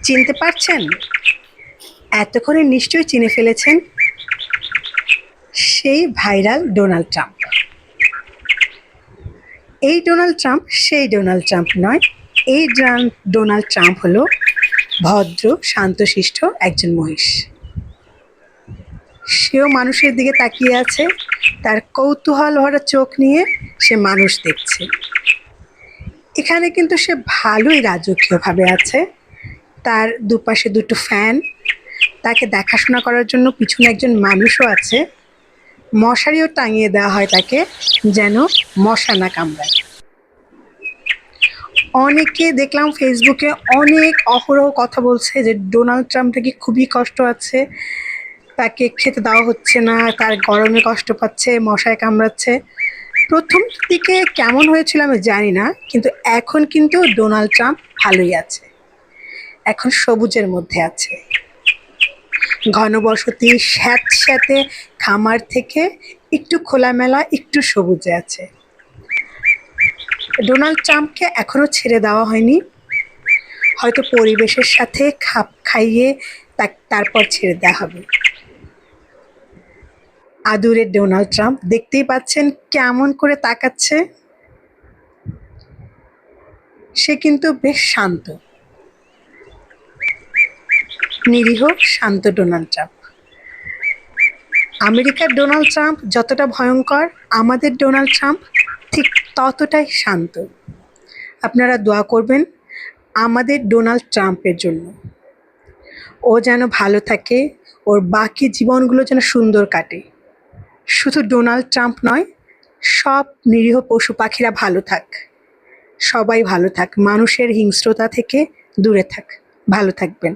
চিনতে পারছেন? এতক্ষণে নিশ্চয়ই চিনে ফেলেছেন, সেই ভাইরাল ডোনাল্ড ট্রাম্প। এই ডোনাল্ড ট্রাম্প সেই ডোনাল্ড ট্রাম্প নয়। এই ডোনাল্ড ট্রাম্প হলো ভদ্র, শান্তশিষ্ট একজন মহিষ। সেও মানুষের দিকে তাকিয়ে আছে, তার কৌতূহল ভরা চোখ নিয়ে সে মানুষ দেখছে। এখানে কিন্তু সে ভালোই রাজকীয়ভাবে আছে। তার দুপাশে দুটো ফ্যান, তাকে দেখাশোনা করার জন্য পিছনে একজন মানুষও আছে। মশারিও টাঙিয়ে দেওয়া হয় তাকে, যেন মশা না কামড়ায়। অনেকে দেখলাম ফেসবুকে অনেক অহরহ কথা বলছে যে ডোনাল্ড ট্রাম্প নাকি খুবই কষ্ট আছে, তাকে খেতে দেওয়া হচ্ছে না, তার গরমে কষ্ট পাচ্ছে, মশায় কামড়াচ্ছে। প্রথম দিকে কেমন হয়েছিল আমি জানি না, কিন্তু এখন কিন্তু ডোনাল্ড ট্রাম্প ভালোই আছে, এখন সবুজের মধ্যে আছে। ঘনবসতি স্যাঁতস্যাঁতে খামার থেকে একটু খোলামেলা, একটু সবুজে আছে। ডোনাল্ড ট্রাম্পকে এখনো ছেড়ে দেওয়া হয়নি, হয়তো পরিবেশের সাথে খাপ খাইয়ে তারপর ছেড়ে দেওয়া হবে। আদুরে ডোনাল্ড ট্রাম্প দেখতেই পাচ্ছেন কেমন করে তাকাচ্ছে। সে কিন্তু বেশ শান্ত, নিরীহ শান্ত ডোনাল্ড ট্রাম্প। আমেরিকার ডোনাল্ড ট্রাম্প যতটা ভয়ঙ্কর, আমাদের ডোনাল্ড ট্রাম্প ঠিক ততটাই শান্ত। আপনারা দোয়া করবেন আমাদের ডোনাল্ড ট্রাম্পের জন্য। ও যেন ভালো থাকে, ওর বাকি জীবনগুলো যেন সুন্দর কাটে। শুধু ডোনাল্ড ট্রাম্প নয়, সব নিরীহ পশু পাখিরা ভালো থাক, সবাই ভালো থাক, মানুষের হিংস্রতা থেকে দূরে থাক। ভালো থাকবেন।